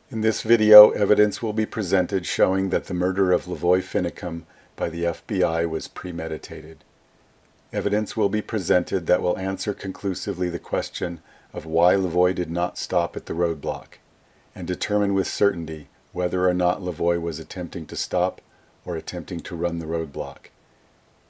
In this video, evidence will be presented showing that the murder of Lavoy Finicum by the FBI was premeditated. Evidence will be presented that will answer conclusively the question of why Lavoy did not stop at the roadblock, and determine with certainty whether or not Lavoy was attempting to stop or attempting to run the roadblock.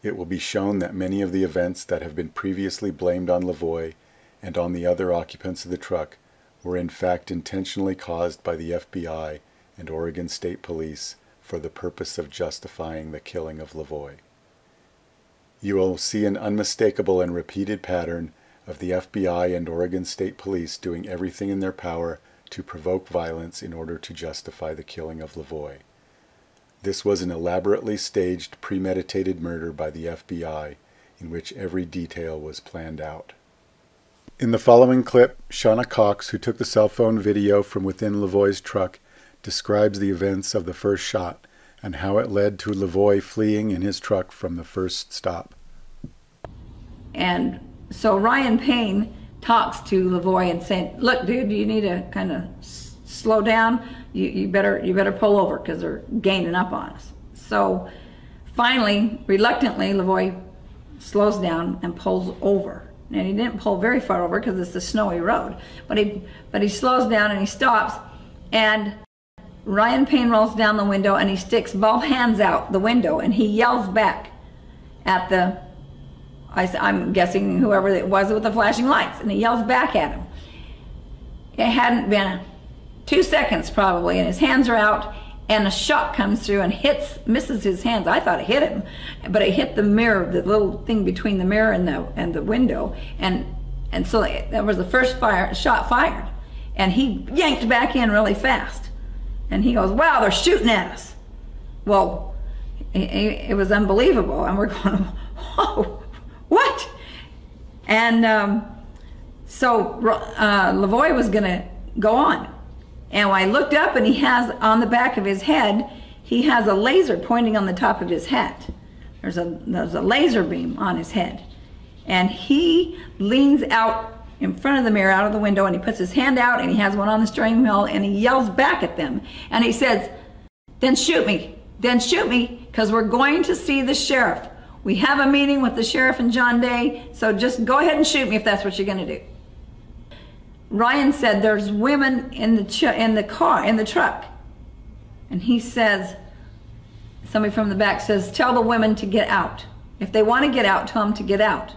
It will be shown that many of the events that have been previously blamed on Lavoy and on the other occupants of the truck were in fact intentionally caused by the FBI and Oregon State Police for the purpose of justifying the killing of Lavoy. You will see an unmistakable and repeated pattern of the FBI and Oregon State Police doing everything in their power to provoke violence in order to justify the killing of Lavoy. This was an elaborately staged, premeditated murder by the FBI in which every detail was planned out. In the following clip, Shauna Cox, who took the cell phone video from within Lavoy's truck, describes the events of the first shot and how it led to Lavoy fleeing in his truck from the first stop. And so Ryan Payne talks to Lavoy and saying, "Look, dude, you need to kind of slow down. You better pull over because they're gaining up on us." So finally, reluctantly, Lavoy slows down and pulls over. And he didn't pull very far over because it's a snowy road. But he slows down and he stops, and Ryan Payne rolls down the window and he sticks both hands out the window and he yells back at the, I'm guessing whoever it was with the flashing lights, and he yells back at him. It hadn't been 2 seconds probably, and his hands are out, and a shot comes through and misses his hands. I thought it hit him, but it hit the mirror, the little thing between the mirror and the window, and so that was the first shot fired, and he yanked back in really fast, and he goes, "Wow, they're shooting at us." Well, it was unbelievable, and we're going, "Whoa, what?" And so Lavoy was going to go on. And when I looked up, and he has on the back of his head, he has a laser pointing on the top of his head. There's a laser beam on his head. And he leans out in front of the mirror, out of the window, and he puts his hand out, and he has one on the steering wheel, and he yells back at them. And he says, "Then shoot me, because we're going to see the sheriff. We have a meeting with the sheriff and John Day, so just go ahead and shoot me if that's what you're going to do." Ryan said, "There's women in the truck." And he says, somebody from the back says, "Tell the women to get out. If they want to get out, tell them to get out."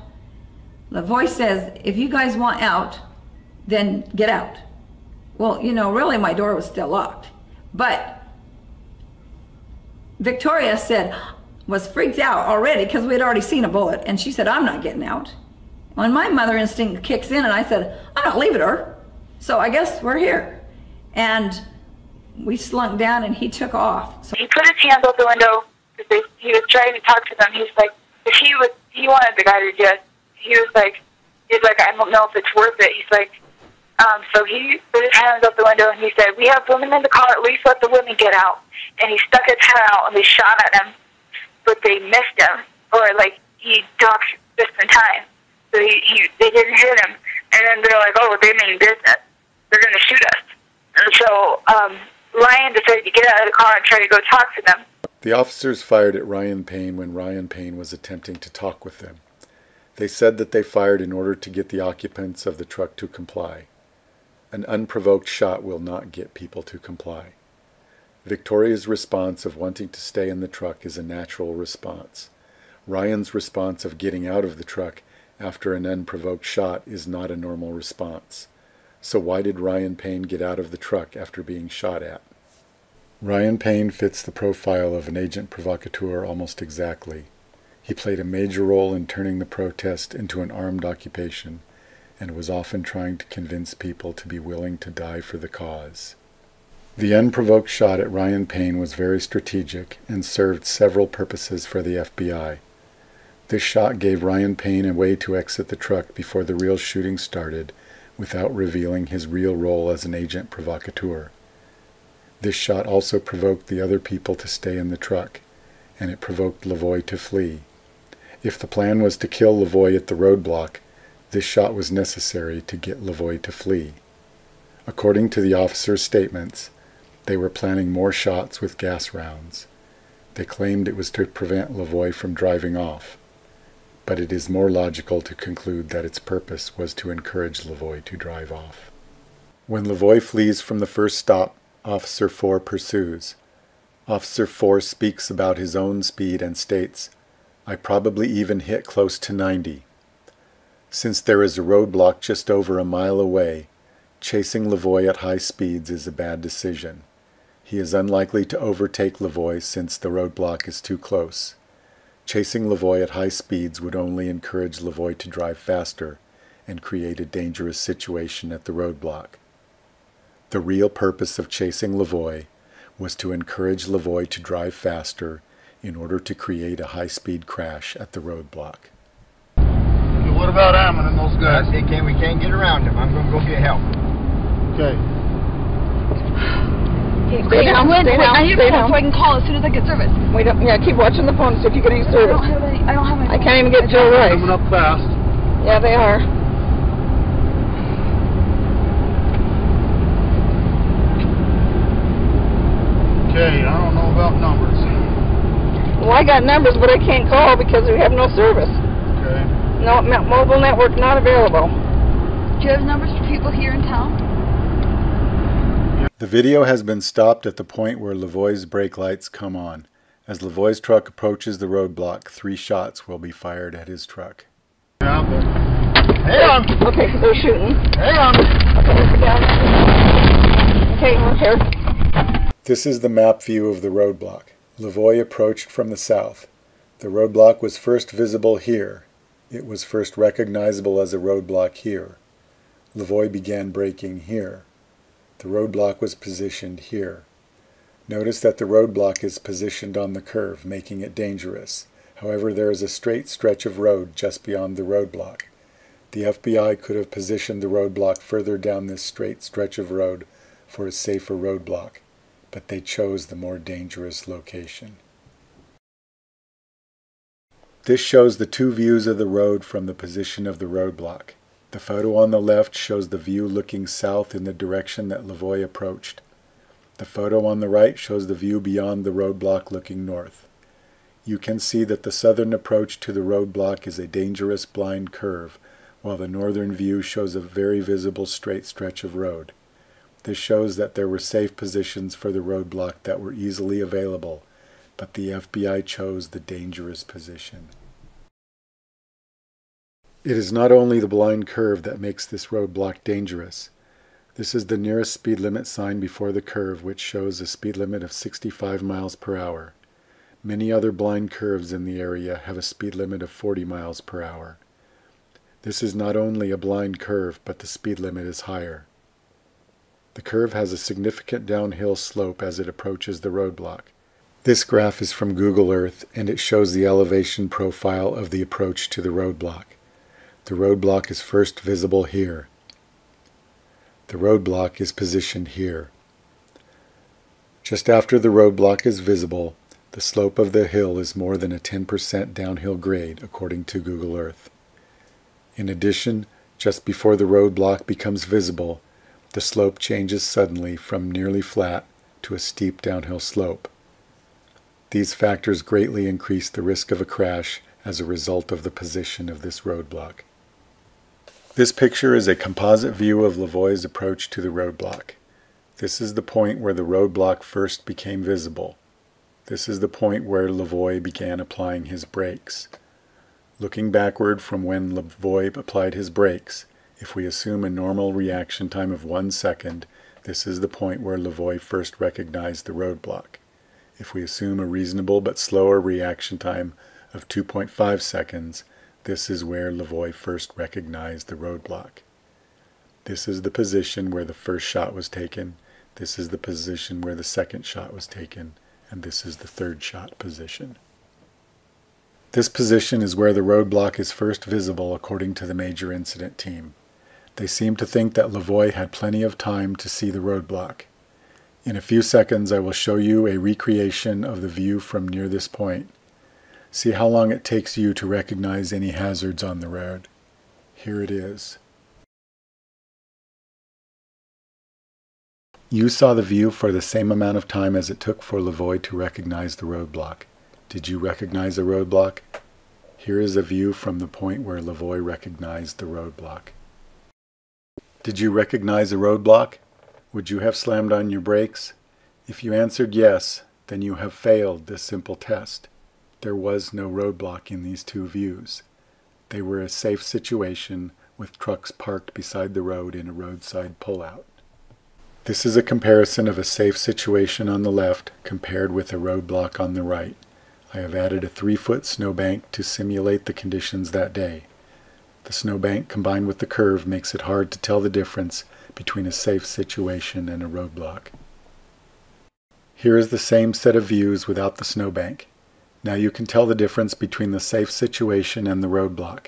Lavoy says, "If you guys want out, then get out." Well, you know, really my door was still locked. But Victoria was freaked out already because we had already seen a bullet, and she said, "I'm not getting out." When my mother instinct kicks in, and I said, "I'm not leaving her, so I guess we're here." And we slunk down, and he took off. So he put his hands out the window because he was trying to talk to them. He's like, he wanted the guy to just, he was like, "I don't know if it's worth it." He's like, so he put his hands out the window, and he said, "We have women in the car, at least let the women get out." And he stuck his head out, and they shot at him, but they missed him, or like he ducked just in time. So they didn't hit him, and then they're like, "Oh, they mean business. They're going to shoot us." And so Ryan decided to get out of the car and try to go talk to them. The officers fired at Ryan Payne when Ryan Payne was attempting to talk with them. They said that they fired in order to get the occupants of the truck to comply. An unprovoked shot will not get people to comply. Victoria's response of wanting to stay in the truck is a natural response. Ryan's response of getting out of the truck after an unprovoked shot is not a normal response. So why did Ryan Payne get out of the truck after being shot at? Ryan Payne fits the profile of an agent provocateur almost exactly. He played a major role in turning the protest into an armed occupation, and was often trying to convince people to be willing to die for the cause. The unprovoked shot at Ryan Payne was very strategic and served several purposes for the FBI. This shot gave Ryan Payne a way to exit the truck before the real shooting started without revealing his real role as an agent provocateur. This shot also provoked the other people to stay in the truck, and it provoked Lavoy to flee. If the plan was to kill Lavoy at the roadblock, this shot was necessary to get Lavoy to flee. According to the officers' statements, They were planning more shots with gas rounds. They claimed it was to prevent Lavoy from driving off, but it is more logical to conclude that its purpose was to encourage Lavoy to drive off. When Lavoy flees from the first stop, Officer 4 pursues. Officer 4 speaks about his own speed and states, "I probably even hit close to 90. Since there is a roadblock just over a mile away, chasing Lavoy at high speeds is a bad decision. He is unlikely to overtake Lavoy since the roadblock is too close. Chasing Lavoy at high speeds would only encourage Lavoy to drive faster and create a dangerous situation at the roadblock. The real purpose of chasing Lavoy was to encourage Lavoy to drive faster in order to create a high-speed crash at the roadblock." Okay, what about Ammon and those guys? We can't get around them. I'm going to go get help. Okay. Stay down. I need a phone so I can call as soon as I get service. Keep watching the phone to see if you get any service. I don't have any. I can't even get Joe Rice. Coming up fast. Yeah, they are. Okay, I don't know about numbers. Well, I got numbers, but I can't call because we have no service. Okay. No, mobile network not available. Do you have numbers for people here in town? The video has been stopped at the point where Lavoy's brake lights come on. As Lavoy's truck approaches the roadblock, 3 shots will be fired at his truck. Yeah, but... Hey on! Okay, they're shooting. Hey on! Okay, we're here. This is the map view of the roadblock. Lavoy approached from the south. The roadblock was first visible here. It was first recognizable as a roadblock here. Lavoy began braking here. The roadblock was positioned here. Notice that the roadblock is positioned on the curve, making it dangerous. However, there is a straight stretch of road just beyond the roadblock. The FBI could have positioned the roadblock further down this straight stretch of road for a safer roadblock, but they chose the more dangerous location. This shows the 2 views of the road from the position of the roadblock. The photo on the left shows the view looking south in the direction that Lavoy approached. The photo on the right shows the view beyond the roadblock looking north. You can see that the southern approach to the roadblock is a dangerous blind curve, while the northern view shows a very visible straight stretch of road. This shows that there were safe positions for the roadblock that were easily available, but the FBI chose the dangerous position. It is not only the blind curve that makes this roadblock dangerous. This is the nearest speed limit sign before the curve, which shows a speed limit of 65 miles per hour. Many other blind curves in the area have a speed limit of 40 miles per hour. This is not only a blind curve, but the speed limit is higher. The curve has a significant downhill slope as it approaches the roadblock. This graph is from Google Earth, and it shows the elevation profile of the approach to the roadblock. The roadblock is first visible here. The roadblock is positioned here. Just after the roadblock is visible, the slope of the hill is more than a 10% downhill grade, according to Google Earth. In addition, just before the roadblock becomes visible, the slope changes suddenly from nearly flat to a steep downhill slope. These factors greatly increase the risk of a crash as a result of the position of this roadblock. This picture is a composite view of Lavoy's approach to the roadblock. This is the point where the roadblock first became visible. This is the point where Lavoy began applying his brakes. Looking backward from when Lavoy applied his brakes, if we assume a normal reaction time of 1 second, this is the point where Lavoy first recognized the roadblock. If we assume a reasonable but slower reaction time of 2.5 seconds, this is where Lavoy first recognized the roadblock. This is the position where the first shot was taken, this is the position where the second shot was taken, and this is the third shot position. This position is where the roadblock is first visible according to the major incident team. They seem to think that Lavoy had plenty of time to see the roadblock. In a few seconds I will show you a recreation of the view from near this point. See how long it takes you to recognize any hazards on the road. Here it is. You saw the view for the same amount of time as it took for Lavoy to recognize the roadblock. Did you recognize a roadblock? Here is a view from the point where Lavoy recognized the roadblock. Did you recognize a roadblock? Would you have slammed on your brakes? If you answered yes, then you have failed this simple test. There was no roadblock in these two views. They were a safe situation with trucks parked beside the road in a roadside pullout. This is a comparison of a safe situation on the left compared with a roadblock on the right. I have added a 3-foot snowbank to simulate the conditions that day. The snowbank combined with the curve makes it hard to tell the difference between a safe situation and a roadblock. Here is the same set of views without the snowbank. Now you can tell the difference between the safe situation and the roadblock.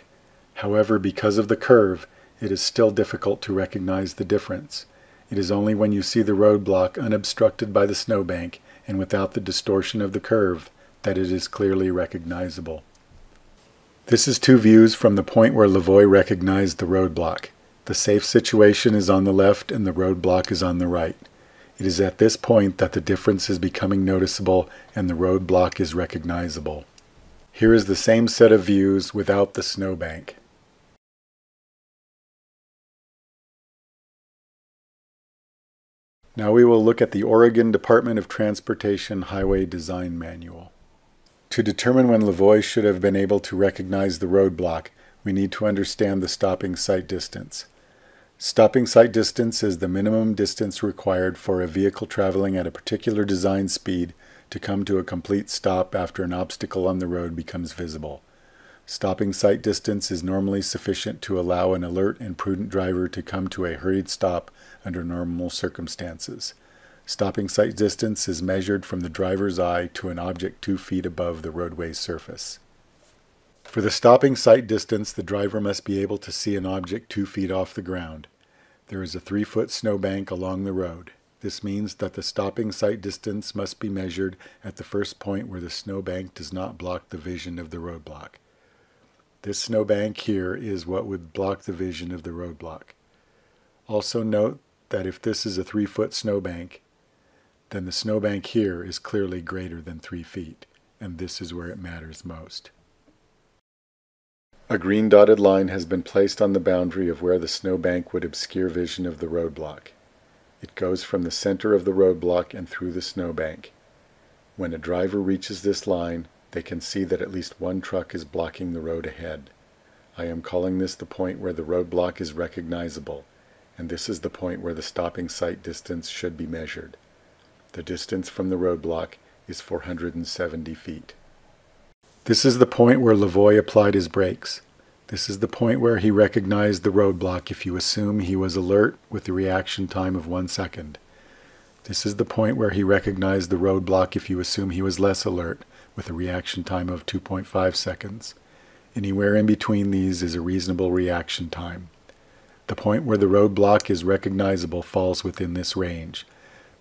However, because of the curve, it is still difficult to recognize the difference. It is only when you see the roadblock unobstructed by the snowbank and without the distortion of the curve that it is clearly recognizable. This is two views from the point where Lavoy recognized the roadblock. The safe situation is on the left and the roadblock is on the right. It is at this point that the difference is becoming noticeable and the roadblock is recognizable. Here is the same set of views without the snowbank. Now we will look at the Oregon Department of Transportation Highway Design Manual. To determine when Lavoy should have been able to recognize the roadblock, we need to understand the stopping sight distance. Stopping sight distance is the minimum distance required for a vehicle traveling at a particular design speed to come to a complete stop after an obstacle on the road becomes visible. Stopping sight distance is normally sufficient to allow an alert and prudent driver to come to a hurried stop under normal circumstances. Stopping sight distance is measured from the driver's eye to an object 2 feet above the roadway surface. For the stopping sight distance, the driver must be able to see an object 2 feet off the ground. There is a 3-foot snowbank along the road. This means that the stopping sight distance must be measured at the first point where the snowbank does not block the vision of the roadblock. This snowbank here is what would block the vision of the roadblock. Also note that if this is a 3-foot snowbank, then the snowbank here is clearly greater than 3 feet, and this is where it matters most. A green dotted line has been placed on the boundary of where the snowbank would obscure vision of the roadblock. It goes from the center of the roadblock and through the snowbank. When a driver reaches this line, they can see that at least one truck is blocking the road ahead. I am calling this the point where the roadblock is recognizable, and this is the point where the stopping sight distance should be measured. The distance from the roadblock is 470 feet. This is the point where Lavoy applied his brakes. This is the point where he recognized the roadblock if you assume he was alert with a reaction time of 1 second. This is the point where he recognized the roadblock if you assume he was less alert with a reaction time of 2.5 seconds. Anywhere in between these is a reasonable reaction time. The point where the roadblock is recognizable falls within this range.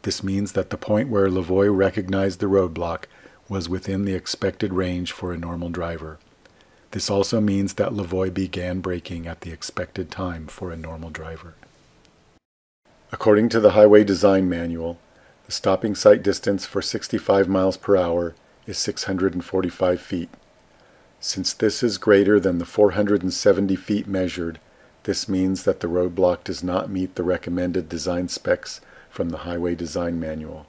This means that the point where Lavoy recognized the roadblock was within the expected range for a normal driver. This also means that Lavoy began braking at the expected time for a normal driver. According to the Highway Design Manual, the stopping sight distance for 65 miles per hour is 645 feet. Since this is greater than the 470 feet measured, this means that the roadblock does not meet the recommended design specs from the Highway Design Manual.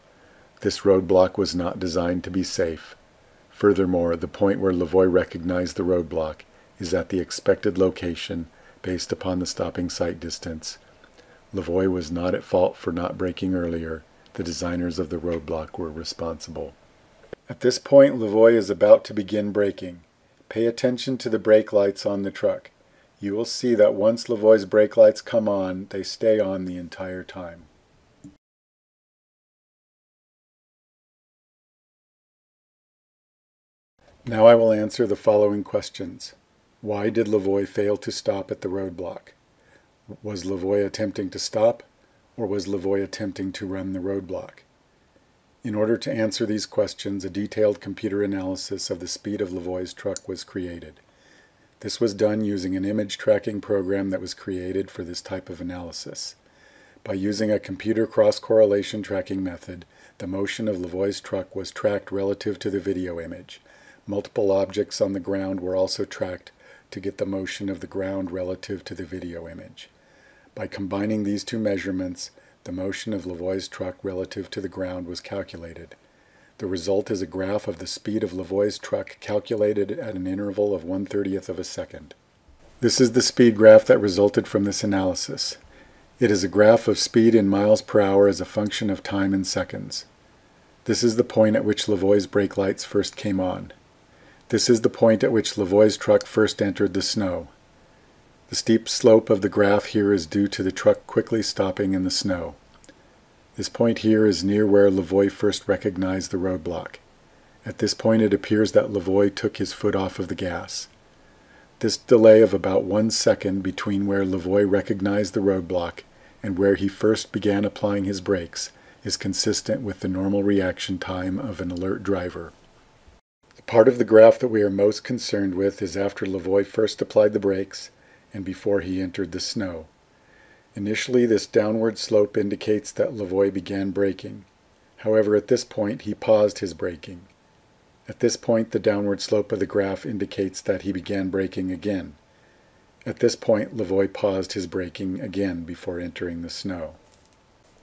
This roadblock was not designed to be safe. Furthermore, the point where Lavoy recognized the roadblock is at the expected location based upon the stopping sight distance. Lavoy was not at fault for not braking earlier. The designers of the roadblock were responsible. At this point, Lavoy is about to begin braking. Pay attention to the brake lights on the truck. You will see that once Lavoy's brake lights come on, they stay on the entire time. Now I will answer the following questions. Why did Lavoy fail to stop at the roadblock? Was Lavoy attempting to stop, or was Lavoy attempting to run the roadblock? In order to answer these questions, a detailed computer analysis of the speed of Lavoy's truck was created. This was done using an image tracking program that was created for this type of analysis. By using a computer cross-correlation tracking method, the motion of Lavoy's truck was tracked relative to the video image. Multiple objects on the ground were also tracked to get the motion of the ground relative to the video image. By combining these two measurements, the motion of Lavoy's truck relative to the ground was calculated. The result is a graph of the speed of Lavoy's truck calculated at an interval of 1/30th of a second. This is the speed graph that resulted from this analysis. It is a graph of speed in miles per hour as a function of time in seconds. This is the point at which Lavoy's brake lights first came on. This is the point at which Lavoy's truck first entered the snow. The steep slope of the graph here is due to the truck quickly stopping in the snow. This point here is near where Lavoy first recognized the roadblock. At this point it appears that Lavoy took his foot off of the gas. This delay of about 1 second between where Lavoy recognized the roadblock and where he first began applying his brakes is consistent with the normal reaction time of an alert driver. The part of the graph that we are most concerned with is after Lavoy first applied the brakes and before he entered the snow. Initially, this downward slope indicates that Lavoy began braking. However, at this point, he paused his braking. At this point, the downward slope of the graph indicates that he began braking again. At this point, Lavoy paused his braking again before entering the snow.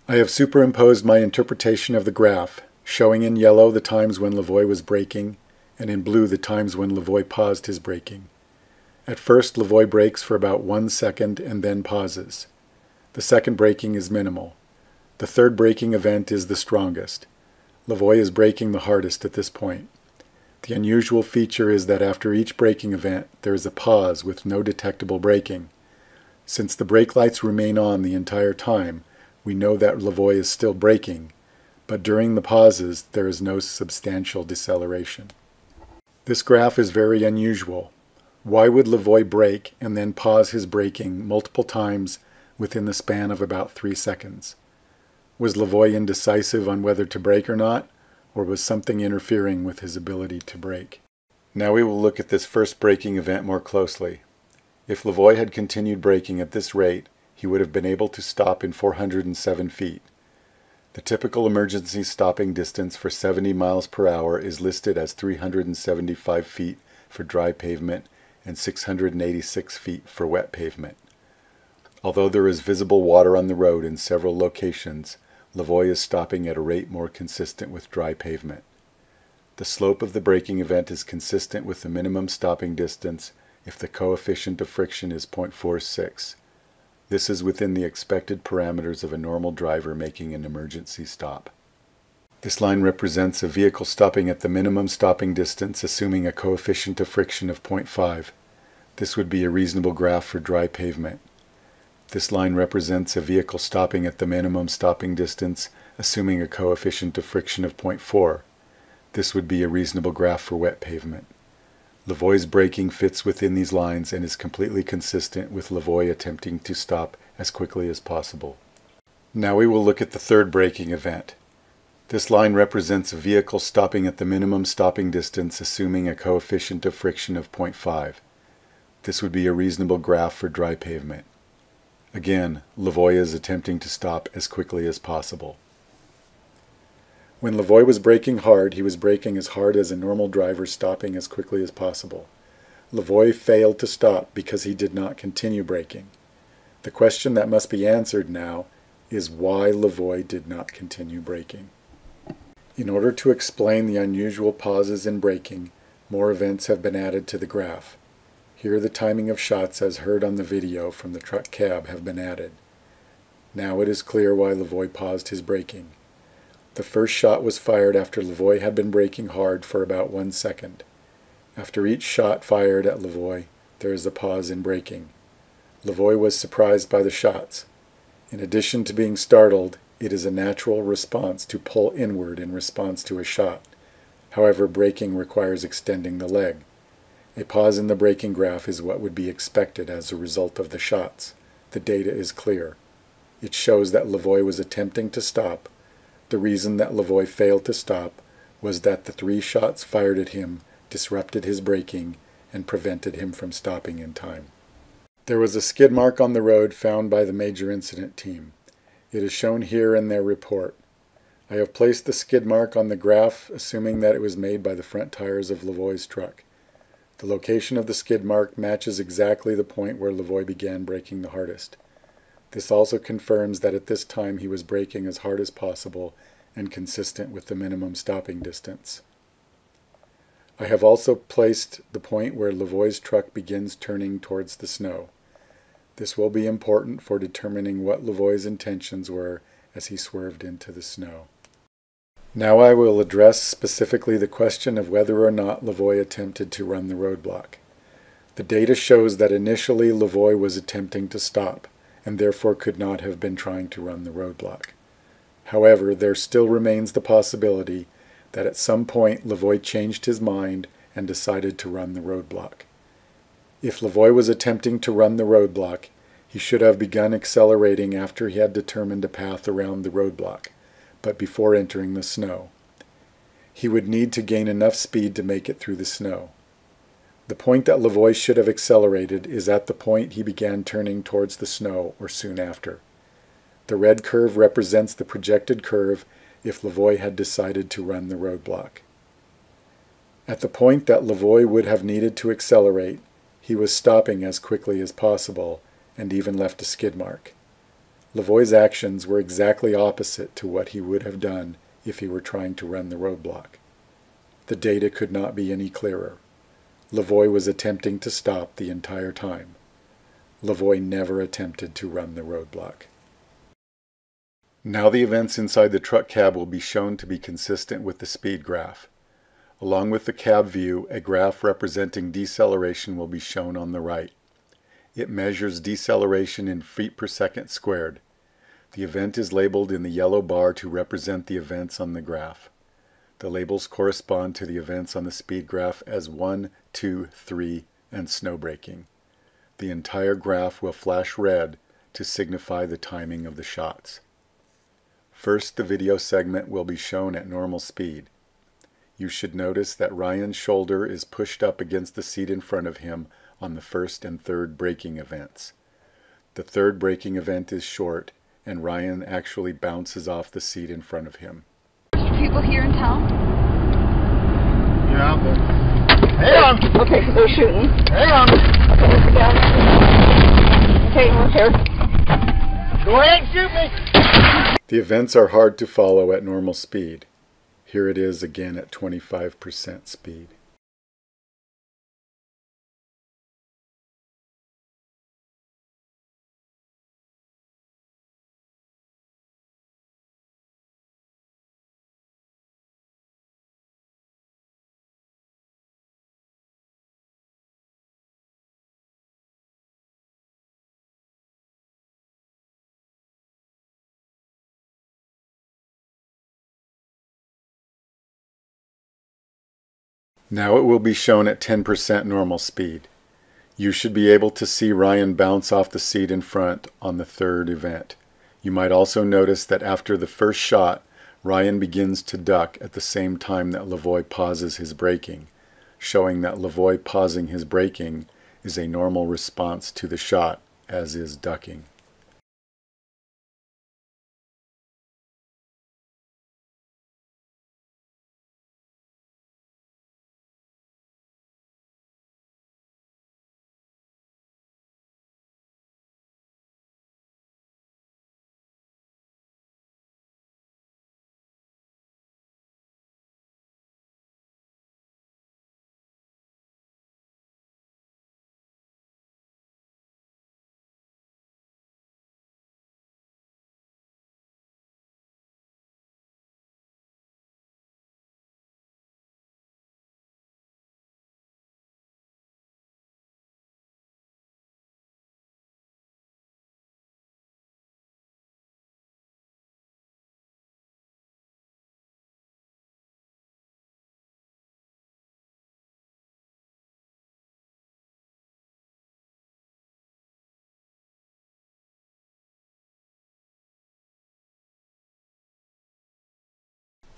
I have superimposed my interpretation of the graph, showing in yellow the times when Lavoy was braking, and in blue the times when Lavoy paused his braking. At first, Lavoy brakes for about 1 second and then pauses. The second braking is minimal. The third braking event is the strongest. Lavoy is braking the hardest at this point. The unusual feature is that after each braking event, there is a pause with no detectable braking. Since the brake lights remain on the entire time, we know that Lavoy is still braking, but during the pauses, there is no substantial deceleration. This graph is very unusual. Why would Lavoy brake and then pause his braking multiple times within the span of about 3 seconds? Was Lavoy indecisive on whether to brake or not, or was something interfering with his ability to brake? Now we will look at this first braking event more closely. If Lavoy had continued braking at this rate, he would have been able to stop in 407 feet. The typical emergency stopping distance for 70 miles per hour is listed as 375 feet for dry pavement and 686 feet for wet pavement. Although there is visible water on the road in several locations, Lavoy is stopping at a rate more consistent with dry pavement. The slope of the braking event is consistent with the minimum stopping distance if the coefficient of friction is 0.46. This is within the expected parameters of a normal driver making an emergency stop. This line represents a vehicle stopping at the minimum stopping distance assuming a coefficient of friction of 0.5. This would be a reasonable graph for dry pavement. This line represents a vehicle stopping at the minimum stopping distance assuming a coefficient of friction of 0.4. This would be a reasonable graph for wet pavement. Lavoy's braking fits within these lines and is completely consistent with Lavoy attempting to stop as quickly as possible. Now we will look at the third braking event. This line represents a vehicle stopping at the minimum stopping distance assuming a coefficient of friction of 0.5. This would be a reasonable graph for dry pavement. Again, Lavoy is attempting to stop as quickly as possible. When Lavoy was braking hard, he was braking as hard as a normal driver stopping as quickly as possible. Lavoy failed to stop because he did not continue braking. The question that must be answered now is why Lavoy did not continue braking. In order to explain the unusual pauses in braking, more events have been added to the graph. Here the timing of shots as heard on the video from the truck cab have been added. Now it is clear why Lavoy paused his braking. The first shot was fired after Lavoy had been braking hard for about 1 second. After each shot fired at Lavoy, there is a pause in braking. Lavoy was surprised by the shots. In addition to being startled, it is a natural response to pull inward in response to a shot. However, braking requires extending the leg. A pause in the braking graph is what would be expected as a result of the shots. The data is clear. It shows that Lavoy was attempting to stop. The reason that Lavoy failed to stop was that the 3 shots fired at him disrupted his braking and prevented him from stopping in time. There was a skid mark on the road found by the major incident team. It is shown here in their report. I have placed the skid mark on the graph, assuming that it was made by the front tires of Lavoy's truck. The location of the skid mark matches exactly the point where Lavoy began braking the hardest. This also confirms that at this time he was braking as hard as possible and consistent with the minimum stopping distance. I have also placed the point where Lavoy's truck begins turning towards the snow. This will be important for determining what Lavoy's intentions were as he swerved into the snow. Now I will address specifically the question of whether or not Lavoy attempted to run the roadblock. The data shows that initially Lavoy was attempting to stop, and therefore could not have been trying to run the roadblock. However, there still remains the possibility that at some point Lavoy changed his mind and decided to run the roadblock. If Lavoy was attempting to run the roadblock, he should have begun accelerating after he had determined a path around the roadblock, but before entering the snow. He would need to gain enough speed to make it through the snow. The point that Lavoy should have accelerated is at the point he began turning towards the snow or soon after. The red curve represents the projected curve if Lavoy had decided to run the roadblock. At the point that Lavoy would have needed to accelerate, he was stopping as quickly as possible and even left a skid mark. Lavoy's actions were exactly opposite to what he would have done if he were trying to run the roadblock. The data could not be any clearer. Lavoy was attempting to stop the entire time. Lavoy never attempted to run the roadblock. Now the events inside the truck cab will be shown to be consistent with the speed graph. Along with the cab view, a graph representing deceleration will be shown on the right. It measures deceleration in feet per second squared. The event is labeled in the yellow bar to represent the events on the graph. The labels correspond to the events on the speed graph as 1, 2, 3, and snow braking. The entire graph will flash red to signify the timing of the shots. First, the video segment will be shown at normal speed. You should notice that Ryan's shoulder is pushed up against the seat in front of him on the first and third braking events. The third braking event is short, and Ryan actually bounces off the seat in front of him. People here in town? Yeah, but... Hang on! Okay, because they're shooting. Hang on! Okay, we're here. Go ahead and shoot me! The events are hard to follow at normal speed. Here it is again at 25% speed. Now it will be shown at 10% normal speed. You should be able to see Ryan bounce off the seat in front on the third event. You might also notice that after the first shot, Ryan begins to duck at the same time that Lavoy pauses his braking, showing that Lavoy pausing his braking is a normal response to the shot, as is ducking.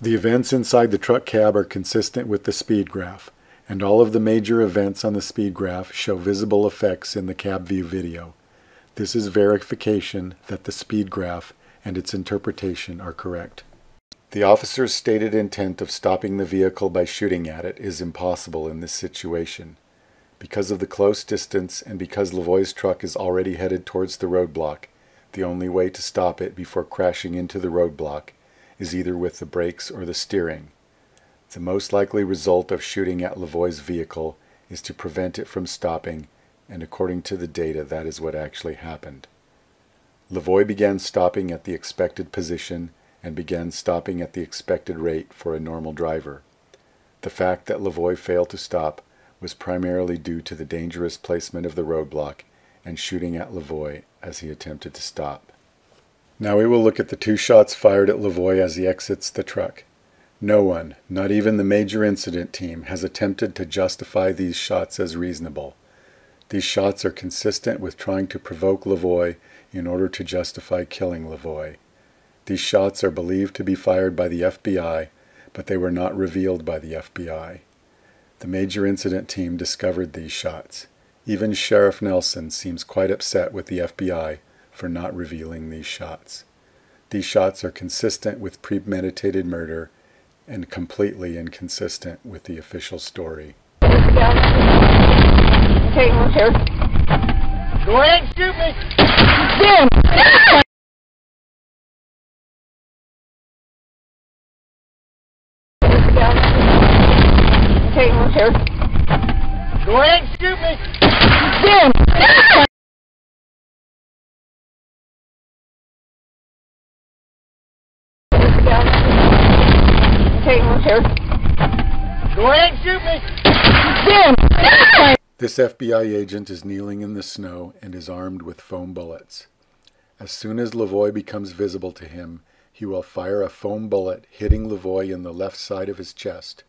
The events inside the truck cab are consistent with the speed graph, and all of the major events on the speed graph show visible effects in the cab view video. This is verification that the speed graph and its interpretation are correct. The officer's stated intent of stopping the vehicle by shooting at it is impossible in this situation. Because of the close distance and because Lavoy's truck is already headed towards the roadblock, the only way to stop it before crashing into the roadblock is either with the brakes or the steering. The most likely result of shooting at Lavoy's vehicle is to prevent it from stopping, and according to the data, that is what actually happened. Lavoy began stopping at the expected position and began stopping at the expected rate for a normal driver. The fact that Lavoy failed to stop was primarily due to the dangerous placement of the roadblock and shooting at Lavoy as he attempted to stop. Now we will look at the 2 shots fired at Lavoy as he exits the truck. No one, not even the major incident team, has attempted to justify these shots as reasonable. These shots are consistent with trying to provoke Lavoy in order to justify killing Lavoy. These shots are believed to be fired by the FBI, but they were not revealed by the FBI. The major incident team discovered these shots. Even Sheriff Nelson seems quite upset with the FBI for not revealing these shots. These shots are consistent with premeditated murder and completely inconsistent with the official story. Okay, we're here. Go ahead and shoot me. Damn! Okay, we're here. Go ahead and shoot me. Damn! Okay, we're here. Go ahead and shoot me. Damn! This FBI agent is kneeling in the snow and is armed with foam bullets. As soon as Lavoy becomes visible to him, he will fire a foam bullet, hitting Lavoy in the left side of his chest.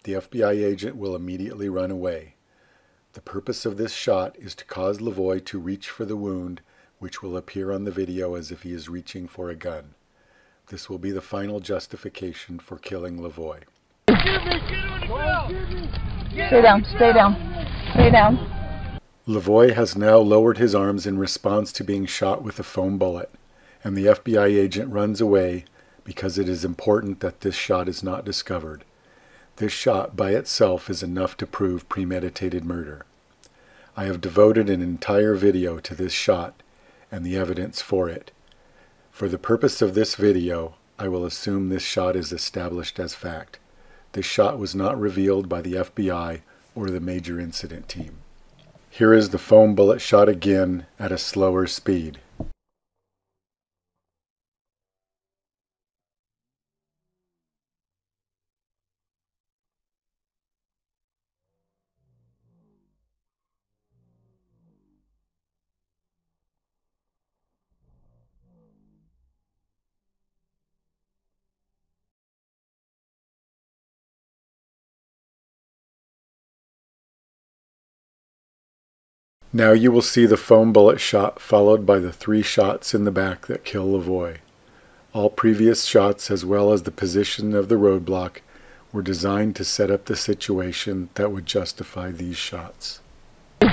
The FBI agent will immediately run away. The purpose of this shot is to cause Lavoy to reach for the wound, which will appear on the video as if he is reaching for a gun. This will be the final justification for killing Lavoy. Stay down, stay down, stay down. Lavoy has now lowered his arms in response to being shot with a foam bullet, and the FBI agent runs away because it is important that this shot is not discovered. This shot by itself is enough to prove premeditated murder. I have devoted an entire video to this shot and the evidence for it. For the purpose of this video, I will assume this shot is established as fact. This shot was not revealed by the FBI or the major incident team. Here is the foam bullet shot again at a slower speed. Now you will see the foam bullet shot followed by the 3 shots in the back that kill Lavoy. All previous shots, as well as the position of the roadblock, were designed to set up the situation that would justify these shots. Stay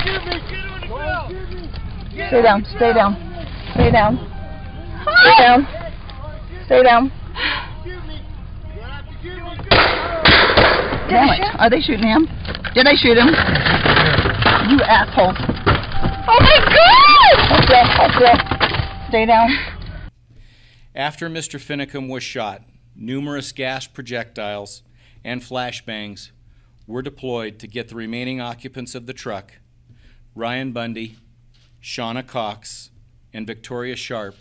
down, stay down, stay down, stay down, stay down. Damn it, are they shooting him? Did I shoot him? You assholes. Oh my God! Okay. Stay down. After Mr. Finicum was shot, numerous gas projectiles and flashbangs were deployed to get the remaining occupants of the truck, Ryan Bundy, Shauna Cox, and Victoria Sharp,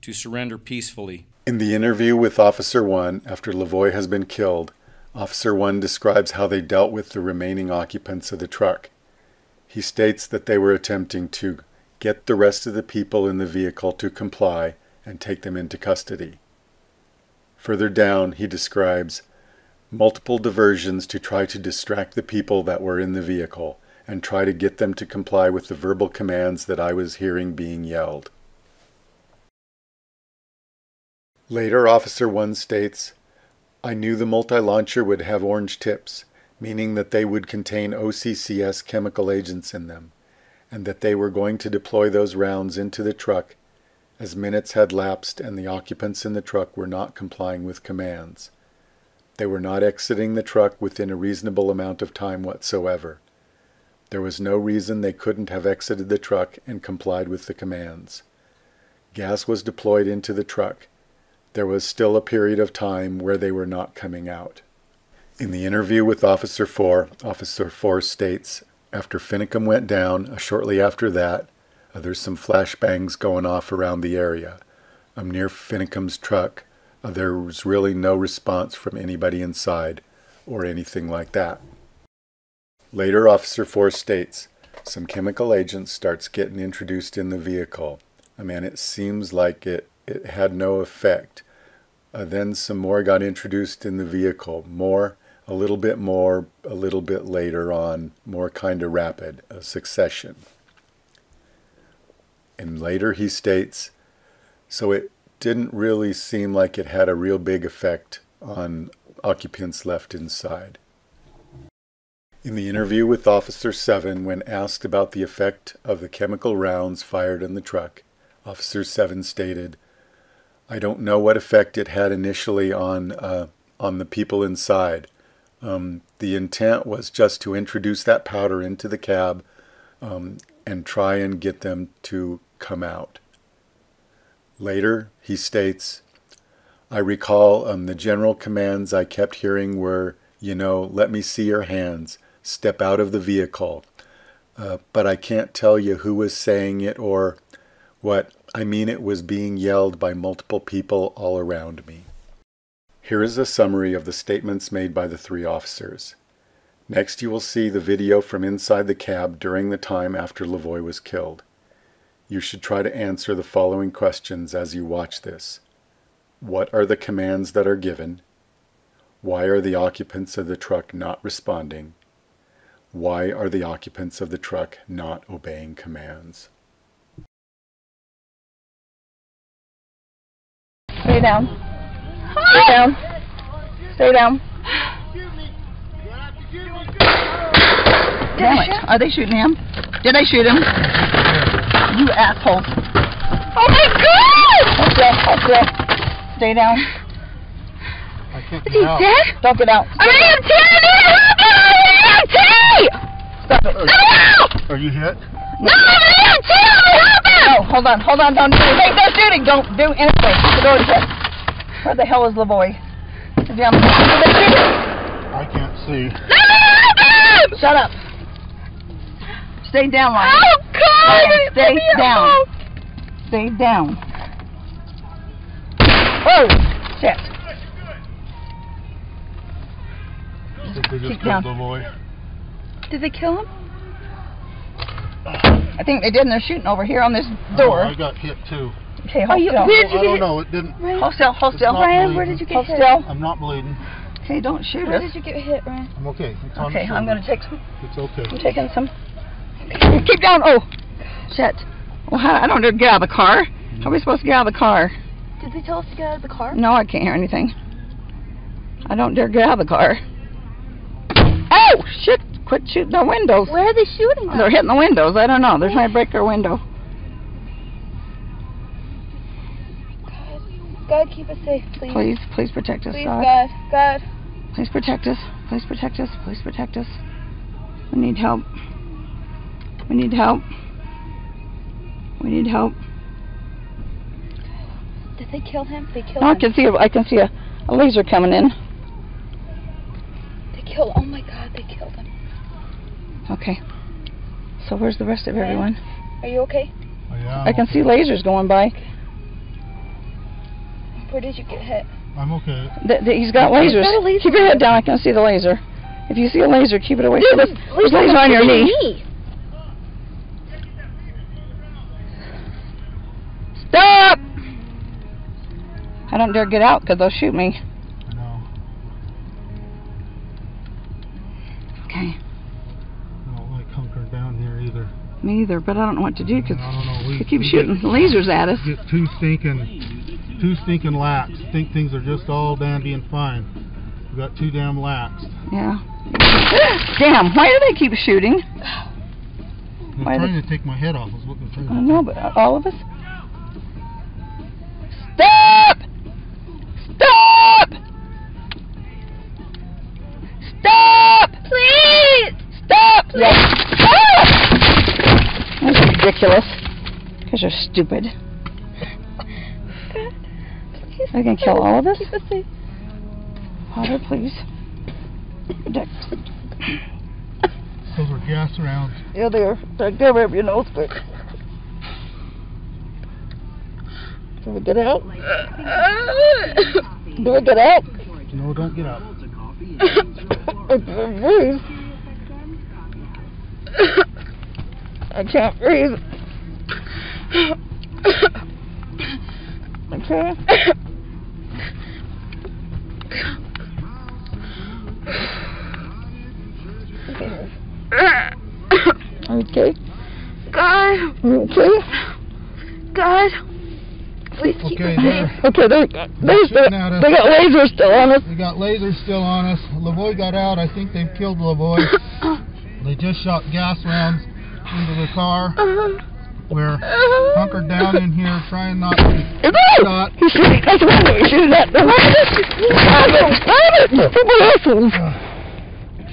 to surrender peacefully. In the interview with Officer 1 after Lavoy has been killed, Officer 1 describes how they dealt with the remaining occupants of the truck. He states that they were attempting to get the rest of the people in the vehicle to comply and take them into custody. Further down, he describes multiple diversions to try to distract the people that were in the vehicle and try to get them to comply with the verbal commands that I was hearing being yelled. Later, Officer 1 states, "I knew the multi-launcher would have orange tips, meaning that they would contain OCCS chemical agents in them, and that they were going to deploy those rounds into the truck as minutes had lapsed and the occupants in the truck were not complying with commands. They were not exiting the truck within a reasonable amount of time whatsoever. There was no reason they couldn't have exited the truck and complied with the commands. Gas was deployed into the truck. There was still a period of time where they were not coming out. In the interview with Officer 4, Officer 4 states, after Finicum went down, shortly after that, there's some flashbangs going off around the area. Near Finicum's truck, there was really no response from anybody inside or anything like that. Later, Officer 4 states, some chemical agent starts getting introduced in the vehicle. And it seems like it had no effect. Then some more got introduced in the vehicle. A little bit later on, more kind of rapid, a succession. And later he states, so it didn't really seem like it had a real big effect on occupants left inside. In the interview with Officer 7, when asked about the effect of the chemical rounds fired in the truck, Officer 7 stated, I don't know what effect it had initially on the people inside. The intent was just to introduce that powder into the cab and try and get them to come out. Later, he states, I recall the general commands I kept hearing were, let me see your hands, step out of the vehicle. But I can't tell you who was saying it or what. I mean, it was being yelled by multiple people all around me. Here is a summary of the statements made by the 3 officers. Next, you will see the video from inside the cab during the time after Lavoy was killed. You should try to answer the following questions as you watch this. What are the commands that are given? Why are the occupants of the truck not responding? Why are the occupants of the truck not obeying commands? Stay down. Stay down. Stay down. Damn it. Are they shooting him? Did I shoot him? You assholes. Oh my God! Hold still. Hold still. Stay down. I can't Is he dead? Don't get out. I'm EMT! I'm EMT! Stop it. No! Are you hit? No, I'm EMT! No, hold on. Hold on. Don't do anything. They're shooting. Don't do anything. The door's shut. Where the hell is Lavoy? I can't see. No! Shut up. Stay down, Ryan. Oh, God! Ryan, stay down. Stay down. Whoa! Shit. I think they just Keep down. killed the boy. Did they kill him? I think they did, and they're shooting over here on this door. I got hit too. Okay, hold still. Where did you I get don't hit? know. It didn't. Hold still. Hold still. Ryan, where did you get Hold hit? still. I'm not bleeding. Okay, don't shoot Where us. did you get hit, Ryan? I'm okay. It's on Okay, the I'm shoulder. going to take some. It's okay. I'm taking some. Keep down. Oh, shit. Well, I don't know. Get out of the car. How are we supposed to get out of the car? Did they tell us to get out of the car? No, I can't hear anything. I don't dare get out of the car. Oh, shit. Quit shooting our windows. Where are they shooting us? They're hitting the windows. I don't know. They're trying to break our window. God, keep us safe, please. Please, please protect us, Please, God. God. Please protect us. Please protect us. Please protect us. We need help. We need help. We need help. Did they kill him? They killed No, him. I can see a laser coming in. They killed. Oh my God, they killed him. Okay. So where's the rest of everyone? Are you okay? Oh, yeah, I can see lasers going by. Where did you get hit? I'm okay. He's got lasers. got a laser. Keep your head down. I can see the laser. If you see a laser, keep it away. Dude, There's a laser on your knee. Stop! I don't dare get out because they'll shoot me. I know. Okay. I don't like hunkering down here either. Me either, but I don't know what to do because I don't know. they keep shooting lasers at us. Get too stinking lax. Think things are just all dandy and fine. We got too damn lax. Yeah. Damn, why do they keep shooting? I'm Why trying to take my head off. I was looking for I know, but all of us? Yeah. That's ridiculous. Because you're stupid. Are you going to kill all of us? Keep us safe. Father, please. Protect. Those were gas rounds. Yeah, they are. They're cover up your nose quick. Can we get out? Do we get out? No, don't get out. I can't breathe. I can't breathe. Okay. Okay. God. Okay. God. Please keep Okay, me there. safe. Okay, they got lasers still on us. They got lasers still on us. Lavoy got out. I think they've killed Lavoy. They just shot gas rounds into the car. We're hunkered down in here trying not to be shot. He's shooting. That's the window. He's shooting at the window.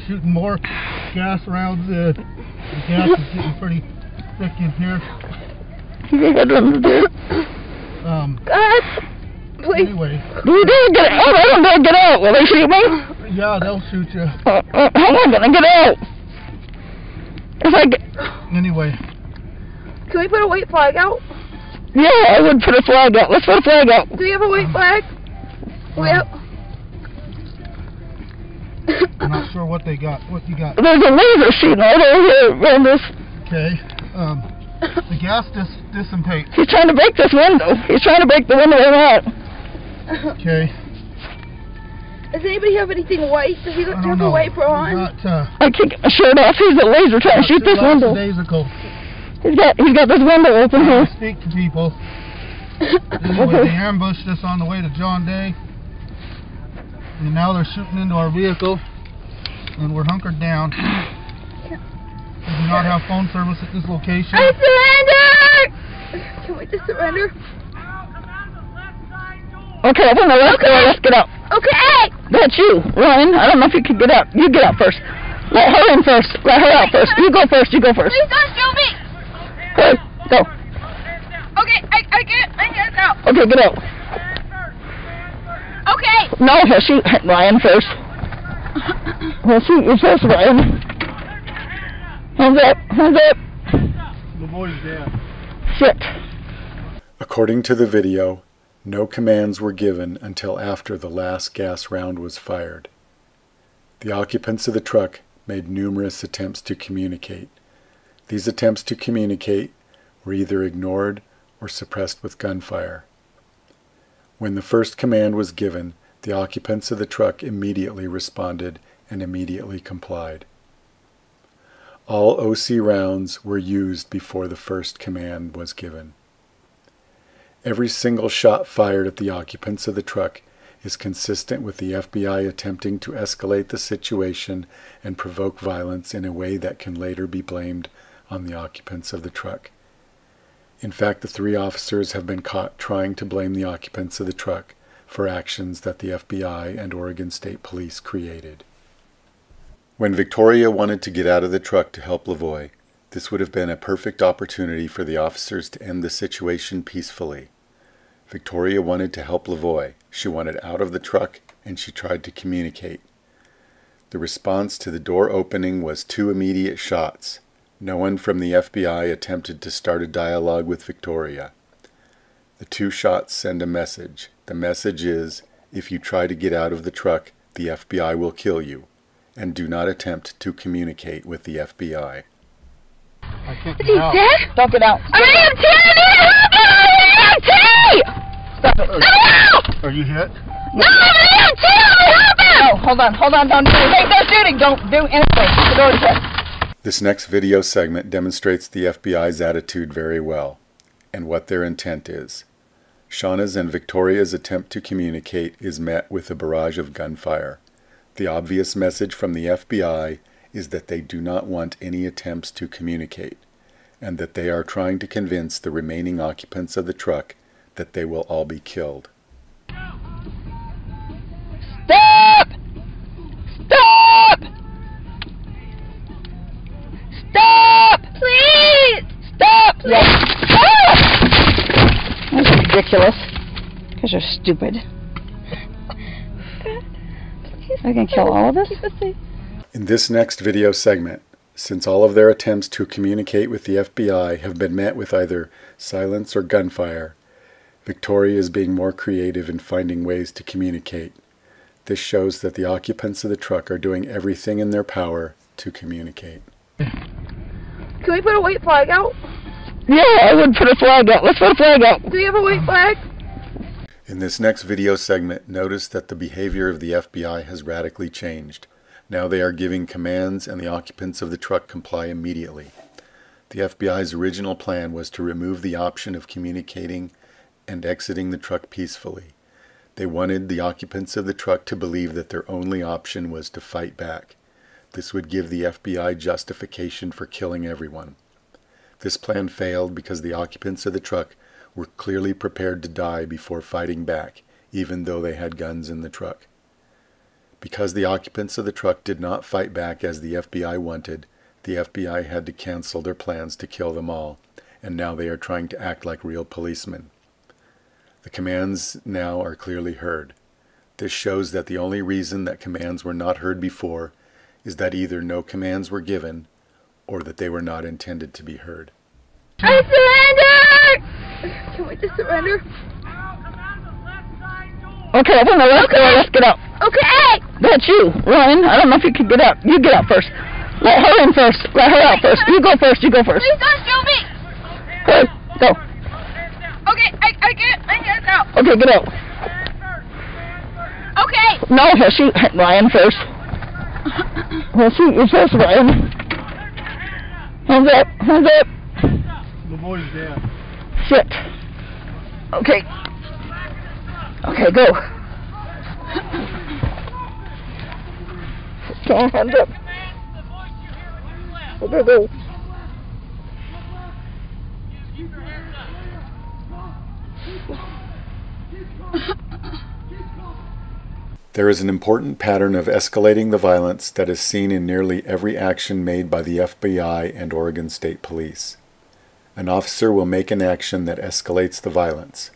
Shooting more gas rounds. The gas is getting pretty thick in here. God, please. Anyway. Do we get out? I don't know. Get out. Will they shoot me? Yeah, they'll shoot you. Hang on, gonna get out. If I get. Anyway. Can we put a white flag out? Yeah, I would put a flag out. Let's put a flag out. Do you have a white flag? I'm not sure what they got. What you got? There's a laser shooting right over here around this. Okay. The gas dissipates. He's trying to break this window. He's trying to break the window I'm at. Okay. Does anybody have anything white? Does he have a wiper on? I can't get my shirt off. He's a laser trying to shoot this window. He's got this window open here. Speak to people. Anyway, they ambushed us on the way to John Day. And now they're shooting into our vehicle. And we're hunkered down. We do not have phone service at this location. I surrender! Can we just surrender? Okay, open the left door. Let's get out. Okay! That's you, Ryan. I don't know if you can get out. You get out first. Let her in first. Let her out first. You go first. You go first. Please don't shoot me! Hey, go. Okay, I get it out. Okay, get out. Okay! No, he'll shoot Ryan first. He'll shoot you first, Ryan. Hands up. Hands up. The boy's dead. Shit. According to the video, no commands were given until after the last gas round was fired. The occupants of the truck made numerous attempts to communicate. These attempts to communicate were either ignored or suppressed with gunfire. When the first command was given, the occupants of the truck immediately responded and immediately complied. All OC rounds were used before the first command was given. Every single shot fired at the occupants of the truck is consistent with the FBI attempting to escalate the situation and provoke violence in a way that can later be blamed on the occupants of the truck. In fact, the 3 officers have been caught trying to blame the occupants of the truck for actions that the FBI and Oregon State Police created. When Victoria wanted to get out of the truck to help Lavoy, this would have been a perfect opportunity for the officers to end the situation peacefully. Victoria wanted to help Lavoy. She wanted out of the truck and she tried to communicate. The response to the door opening was 2 immediate shots. No one from the FBI attempted to start a dialogue with Victoria. The 2 shots send a message. The message is, if you try to get out of the truck, the FBI will kill you. And do not attempt to communicate with the FBI. I can't Is get he out. dead? Don't get out. I'm EMT! Stop it. Are you hit? No, I'm EMT! No, hold on. Don't do anything. No shooting. Don't do anything. Keep the door shut. This next video segment demonstrates the FBI's attitude very well, and what their intent is. Shauna's and Victoria's attempt to communicate is met with a barrage of gunfire. The obvious message from the FBI is that they do not want any attempts to communicate, and that they are trying to convince the remaining occupants of the truck that they will all be killed. Stop! Stop! guys are stupid. Are they gonna kill all of us? In this next video segment, since all of their attempts to communicate with the FBI have been met with either silence or gunfire, Victoria is being more creative in finding ways to communicate. This shows that the occupants of the truck are doing everything in their power to communicate. Can we put a white flag out? Yeah, I would put a flag out. Let's put a flag out. Do we have a white flag? In this next video segment, notice that the behavior of the FBI has radically changed. Now they are giving commands and the occupants of the truck comply immediately. The FBI's original plan was to remove the option of communicating and exiting the truck peacefully. They wanted the occupants of the truck to believe that their only option was to fight back. This would give the FBI justification for killing everyone. This plan failed because the occupants of the truck were clearly prepared to die before fighting back, even though they had guns in the truck. Because the occupants of the truck did not fight back as the FBI wanted, the FBI had to cancel their plans to kill them all, and now they are trying to act like real policemen. The commands now are clearly heard. This shows that the only reason that commands were not heard before is that either no commands were given or that they were not intended to be heard. I surrender! Can we just surrender? Okay, open the left door. Let's get out. Okay! That's you, Ryan. I don't know if you can get out. You get out first. Let her in first. Let her out first. You go first. You go first. Please don't shoot me! Hey, go. Okay, I get out. Okay, get out. Okay! No, he'll shoot Ryan first. He'll shoot you first, Ryan. Hands up. Hands up. Lavoy's dead. Shit. Okay. Okay, go. Okay, hands up. Okay, go. There is an important pattern of escalating the violence that is seen in nearly every action made by the FBI and Oregon State Police. An officer will make an action that escalates the violence.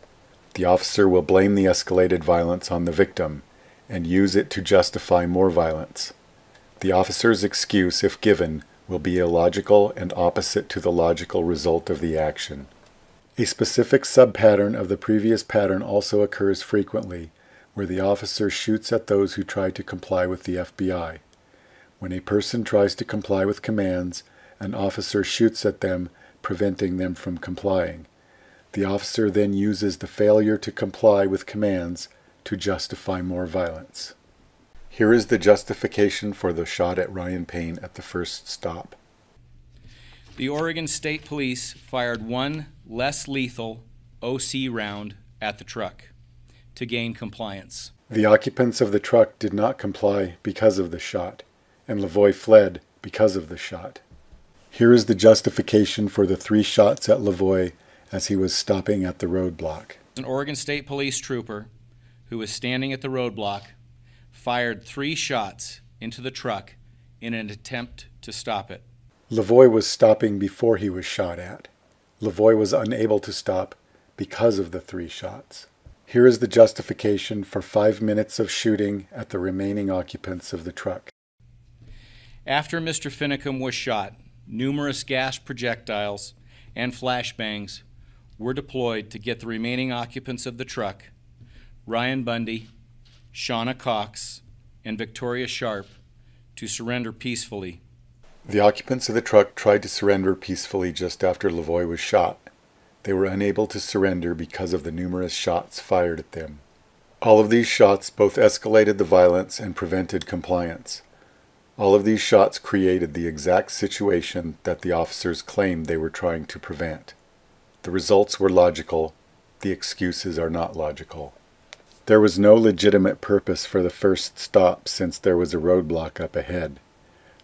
The officer will blame the escalated violence on the victim and use it to justify more violence. The officer's excuse, if given, will be illogical and opposite to the logical result of the action. A specific subpattern of the previous pattern also occurs frequently, where the officer shoots at those who try to comply with the FBI. When a person tries to comply with commands, an officer shoots at them, preventing them from complying. The officer then uses the failure to comply with commands to justify more violence. Here is the justification for the shot at Ryan Payne at the first stop. The Oregon State Police fired one less lethal OC round at the truck to gain compliance. The occupants of the truck did not comply because of the shot, and Lavoy fled because of the shot. Here is the justification for the 3 shots at Lavoy as he was stopping at the roadblock. An Oregon State Police trooper who was standing at the roadblock fired 3 shots into the truck in an attempt to stop it. Lavoy was stopping before he was shot at. Lavoy was unable to stop because of the 3 shots. Here is the justification for 5 minutes of shooting at the remaining occupants of the truck. After Mr. Finicum was shot, numerous gas projectiles and flashbangs were deployed to get the remaining occupants of the truck, Ryan Bundy, Shauna Cox, and Victoria Sharp, to surrender peacefully. The occupants of the truck tried to surrender peacefully just after Lavoy was shot. They were unable to surrender because of the numerous shots fired at them. All of these shots both escalated the violence and prevented compliance. All of these shots created the exact situation that the officers claimed they were trying to prevent. The results were logical. The excuses are not logical. There was no legitimate purpose for the first stop since there was a roadblock up ahead.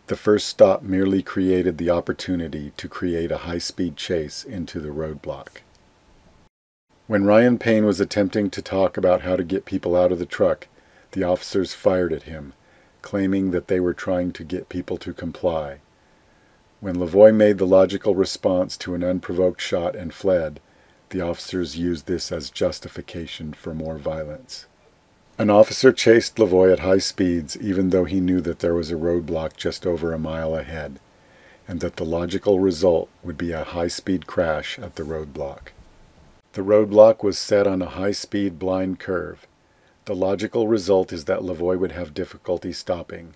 The first stop merely created the opportunity to create a high-speed chase into the roadblock. When Ryan Payne was attempting to talk about how to get people out of the truck, the officers fired at him, claiming that they were trying to get people to comply. When Lavoy made the logical response to an unprovoked shot and fled, the officers used this as justification for more violence. An officer chased Lavoy at high speeds even though he knew that there was a roadblock just over a mile ahead, and that the logical result would be a high-speed crash at the roadblock. The roadblock was set on a high-speed blind curve. The logical result is that Lavoy would have difficulty stopping.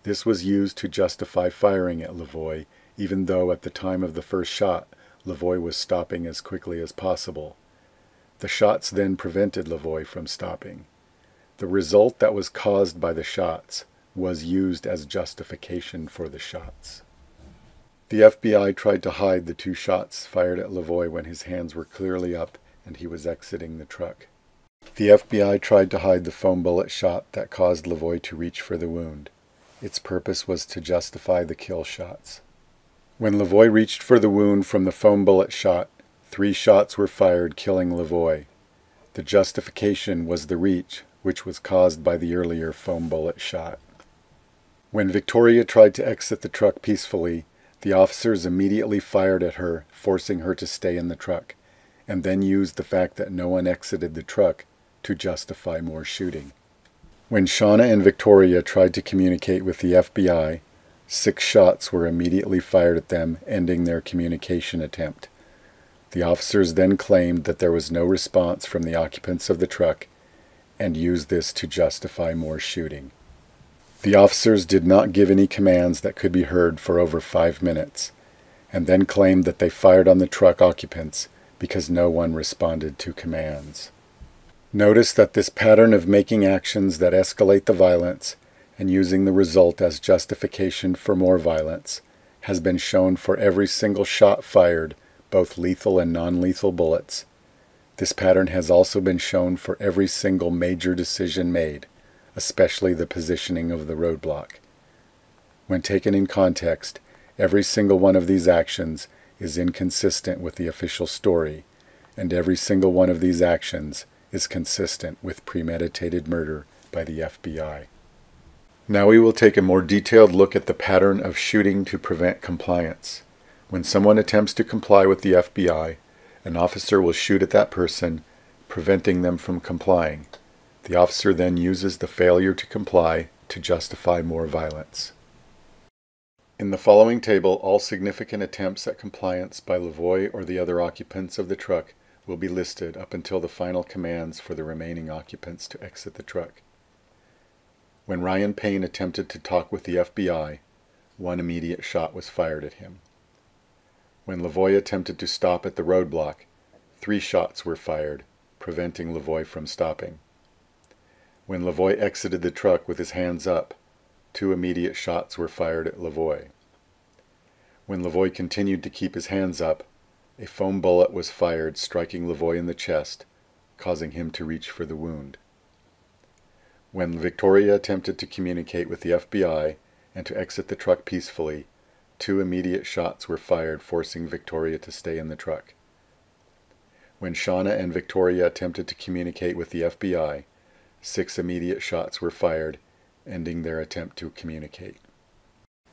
This was used to justify firing at Lavoy, even though at the time of the first shot, Lavoy was stopping as quickly as possible. The shots then prevented Lavoy from stopping. The result that was caused by the shots was used as justification for the shots. The FBI tried to hide the 2 shots fired at Lavoy when his hands were clearly up and he was exiting the truck. The FBI tried to hide the foam bullet shot that caused Lavoy to reach for the wound. Its purpose was to justify the kill shots. When Lavoy reached for the wound from the foam bullet shot, 3 shots were fired, killing Lavoy. The justification was the reach, which was caused by the earlier foam bullet shot. When Victoria tried to exit the truck peacefully, the officers immediately fired at her, forcing her to stay in the truck, and then used the fact that no one exited the truck to justify more shooting. When Shauna and Victoria tried to communicate with the FBI, 6 shots were immediately fired at them, ending their communication attempt. The officers then claimed that there was no response from the occupants of the truck and used this to justify more shooting. The officers did not give any commands that could be heard for over 5 minutes, and then claimed that they fired on the truck occupants because no one responded to commands. Notice that this pattern of making actions that escalate the violence and using the result as justification for more violence has been shown for every single shot fired, both lethal and non-lethal bullets. This pattern has also been shown for every single major decision made, especially the positioning of the roadblock. When taken in context, every single one of these actions is inconsistent with the official story, and every single one of these actions is consistent with premeditated murder by the FBI. Now we will take a more detailed look at the pattern of shooting to prevent compliance. When someone attempts to comply with the FBI, an officer will shoot at that person, preventing them from complying. The officer then uses the failure to comply to justify more violence. In the following table, all significant attempts at compliance by Lavoy or the other occupants of the truck will be listed up until the final commands for the remaining occupants to exit the truck. When Ryan Payne attempted to talk with the FBI, 1 immediate shot was fired at him. When Lavoy attempted to stop at the roadblock, 3 shots were fired, preventing Lavoy from stopping. When Lavoy exited the truck with his hands up, 2 immediate shots were fired at Lavoy. When Lavoy continued to keep his hands up, a foam bullet was fired, striking Lavoy in the chest, causing him to reach for the wound. When Victoria attempted to communicate with the FBI and to exit the truck peacefully, 2 immediate shots were fired, forcing Victoria to stay in the truck. When Shauna and Victoria attempted to communicate with the FBI, 6 immediate shots were fired, ending their attempt to communicate.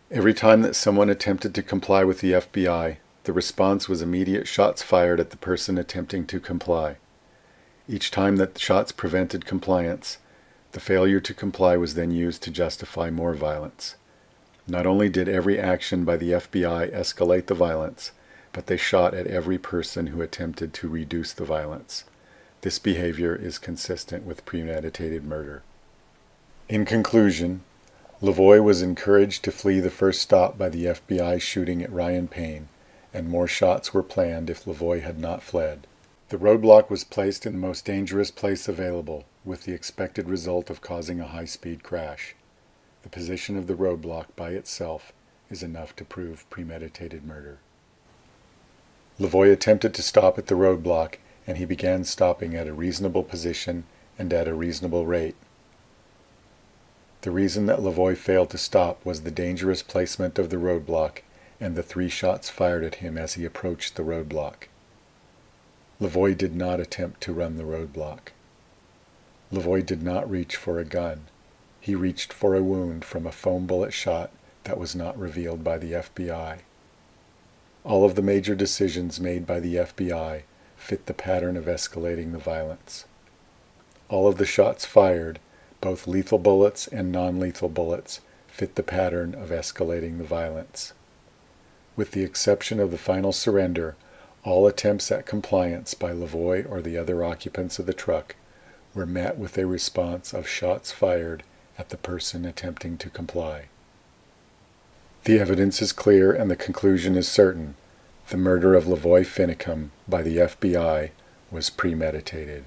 Every time that someone attempted to comply with the FBI, the response was immediate shots fired at the person attempting to comply. Each time that shots prevented compliance, the failure to comply was then used to justify more violence. Not only did every action by the FBI escalate the violence, but they shot at every person who attempted to reduce the violence. This behavior is consistent with premeditated murder. In conclusion, Lavoy was encouraged to flee the first stop by the FBI shooting at Ryan Payne, and more shots were planned if Lavoy had not fled. The roadblock was placed in the most dangerous place available, with the expected result of causing a high-speed crash. The position of the roadblock by itself is enough to prove premeditated murder. Lavoy attempted to stop at the roadblock, and he began stopping at a reasonable position and at a reasonable rate. The reason that Lavoy failed to stop was the dangerous placement of the roadblock and the 3 shots fired at him as he approached the roadblock. Lavoy did not attempt to run the roadblock. Lavoy did not reach for a gun. He reached for a wound from a foam bullet shot that was not revealed by the FBI. All of the major decisions made by the FBI fit the pattern of escalating the violence. All of the shots fired, both lethal bullets and non-lethal bullets, fit the pattern of escalating the violence. With the exception of the final surrender, all attempts at compliance by Lavoy or the other occupants of the truck were met with a response of shots fired at the person attempting to comply. The evidence is clear and the conclusion is certain. The murder of Lavoy Finicum by the FBI was premeditated.